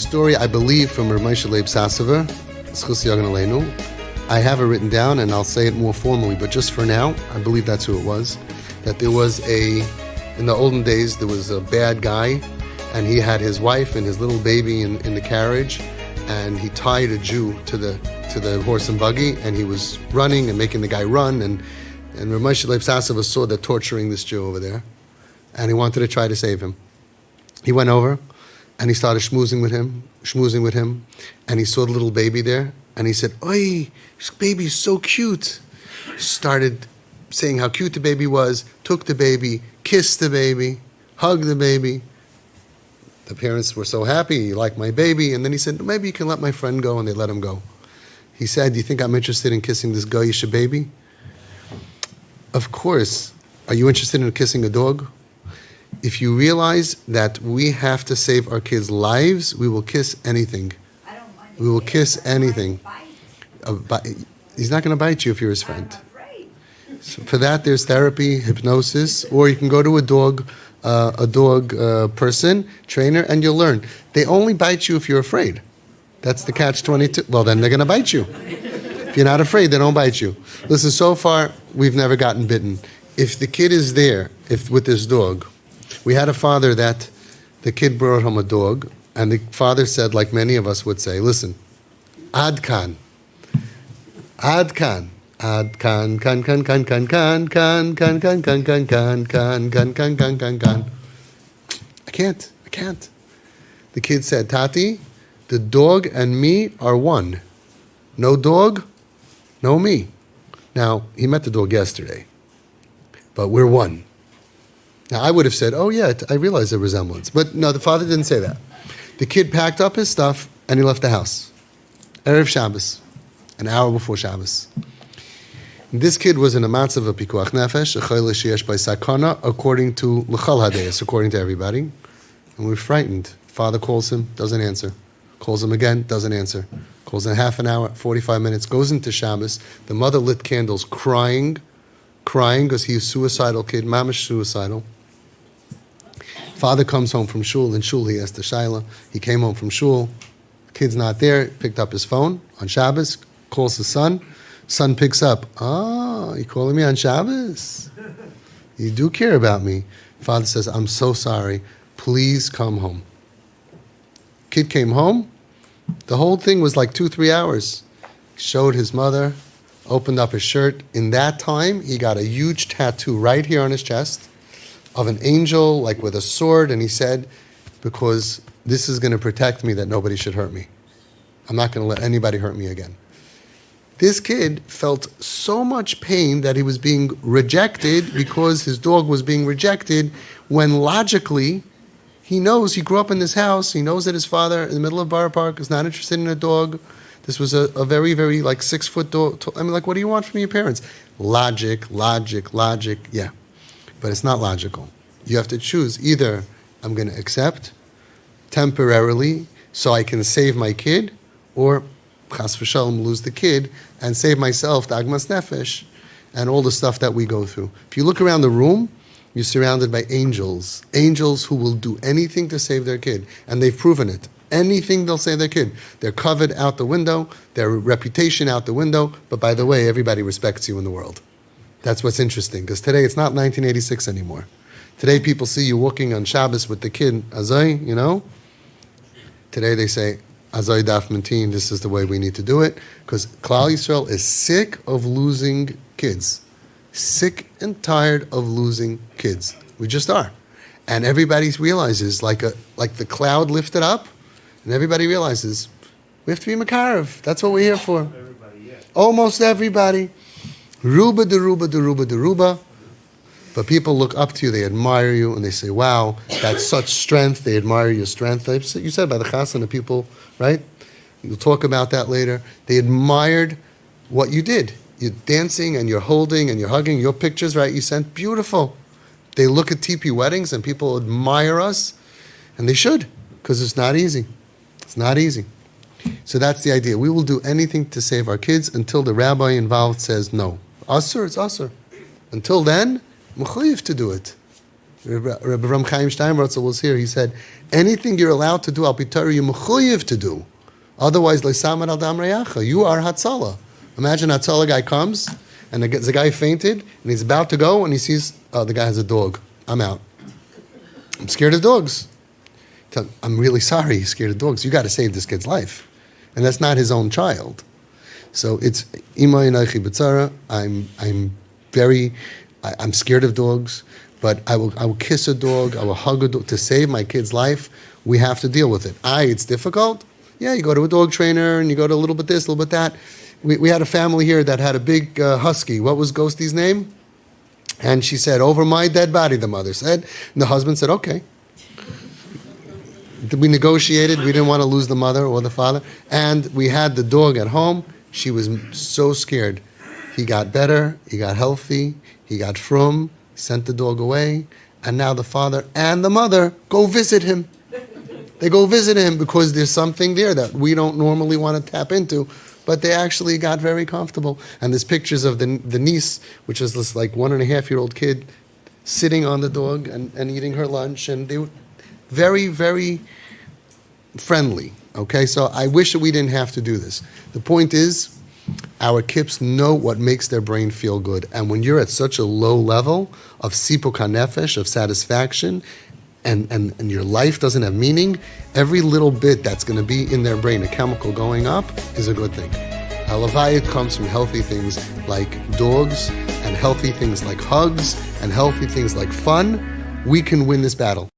story, I believe, from Rav Moshe Leib Sassover, Zchus Yagen Aleinu. I have it written down, and I'll say it more formally, but just for now, I believe that's who it was. That there was in the olden days, there was a bad guy, and he had his wife and his little baby in the carriage, and he tied a Jew to the horse and buggy, and he was running and making the guy run, and Rav Moshe Leib Sassover saw that torturing this Jew over there, and he wanted to try to save him. He went over, and he started schmoozing with him, and he saw the little baby there, and he said, "Oi, this baby's so cute." Started saying how cute the baby was, took the baby, kissed the baby, hugged the baby. The parents were so happy, "You like my baby?" And then he said, "Maybe you can let my friend go," and they let him go. He said, "Do you think I'm interested in kissing this goyish baby?" Of course. Are you interested in kissing a dog? If you realize that we have to save our kids' lives, we will kiss anything. I don't mind. We will kiss anything. He's not going to bite you if you're his friend. I'm afraid. So for that, there's therapy, hypnosis, or you can go to a dog person, trainer, and you'll learn. They only bite you if you're afraid. That's the catch-22. Well, then they're going to bite you. If you're not afraid, they don't bite you. Listen, so far, we've never gotten bitten. If the kid is there, with this dog, we had a father that the kid brought home a dog, and the father said, like many of us would say, "Listen, ad kan, ad kan, ad kan, kan, kan, kan, kan, kan, kan, kan, kan, kan, kan, kan, kan, kan, kan, kan, kan, kan." I can't. The kid said, "Tati, the dog and me are one. No dog, no me." Now, he met the dog yesterday, but we're one. Now, I would have said, "Oh, yeah, I realize the resemblance." But no, the father didn't say that. The kid packed up his stuff, and he left the house. Erev Shabbos, an hour before Shabbos. This kid was in a matzav of pikuach nefesh, a chayla sheyesh by sakana, according to l'chal hadayas, according to everybody. And we're frightened. Father calls him, doesn't answer. Calls him again, doesn't answer. Calls in half an hour, 45 minutes, goes into Shabbos. The mother lit candles, crying because he's a suicidal kid, mamish suicidal. Father comes home from shul. In shul, he asked the shaila. He came home from shul. Kid's not there. Picked up his phone on Shabbos. Calls his son. Son picks up. "Oh, you calling me on Shabbos? You do care about me." Father says, "I'm so sorry. Please come home." Kid came home. The whole thing was like 2-3 hours. Showed his mother. Opened up his shirt. In that time, he got a huge tattoo right here on his chest of an angel, like with a sword, and he said, "Because this is going to protect me, that nobody should hurt me. I'm not going to let anybody hurt me again." This kid felt so much pain that he was being rejected because his dog was being rejected, when logically, he knows, he grew up in this house, he knows that his father, in the middle of Borough Park, is not interested in a dog. This was a very, very, 6-foot dog. I mean, what do you want from your parents? Logic, yeah. But it's not logical. You have to choose. Either I'm going to accept temporarily so I can save my kid, or chas v'shalom lose the kid and save myself, the agmas nefesh, and all the stuff that we go through. If you look around the room, you're surrounded by angels. Angels who will do anything to save their kid. And they've proven it. Anything they'll save their kid. They're covered out the window, their reputation out the window, but by the way, everybody respects you in the world. That's what's interesting, because today it's not 1986 anymore. Today people see you walking on Shabbos with the kid, Azai, Today they say, Azai daf mentin, this is the way we need to do it, because Klal Yisrael is sick of losing kids. Sick and tired of losing kids. We just are. And everybody realizes, like the cloud lifted up, and everybody realizes, we have to be Makarev. That's what we're here for. Everybody, yeah. Almost everybody. Ruba de ruba de ruba de ruba. But people look up to you, they admire you, and they say, "Wow, that's such strength." They admire your strength. You said by the chassan, the people, right? You'll talk about that later. They admired what you did. You're dancing, and you're holding, and you're hugging. Your pictures, right, you sent, beautiful. They look at TP weddings, and people admire us, and they should, because it's not easy. It's not easy. So that's the idea. We will do anything to save our kids until the rabbi involved says no. Asur, it's asur. Until then, mechuyev to do it. Rabbi Ram Chaim Steinrotzel was here. He said, anything you're allowed to do, al pitari, you're mechuyev to do. Otherwise, leisamad al dam reyacha. You are Hatzalah. Imagine Hatzalah guy comes, and the guy fainted, and he's about to go, and he sees, oh, the guy has a dog. I'm out. I'm scared of dogs. I'm really sorry he's scared of dogs. You got to save this kid's life. And that's not his own child. So it's, Imay Naichi B'tzara, I'm scared of dogs, but I will kiss a dog, I will hug a dog. To save my kid's life, we have to deal with it. It's difficult. Yeah, you go to a dog trainer, and you go to a little bit this, a little bit that. We had a family here that had a big husky. What was Ghosty's name? And she said, over my dead body, the mother said. And the husband said, okay. We negotiated. We didn't want to lose the mother or the father. And we had the dog at home. She was so scared. He got better. He got healthy. He got frum. Sent the dog away. And now the father and the mother go visit him. They go visit him because there's something there that we don't normally want to tap into. But they actually got very comfortable. And there's pictures of the niece, which is this like 1.5-year-old kid, sitting on the dog and eating her lunch. And they were very, very friendly. Okay, so I wish that we didn't have to do this. The point is, our kids know what makes their brain feel good. And when you're at such a low level of sipuk hanefesh, of satisfaction, and your life doesn't have meaning, every little bit that's going to be in their brain, a chemical going up, is a good thing. Halavayit comes from healthy things like dogs, and healthy things like hugs, and healthy things like fun. We can win this battle.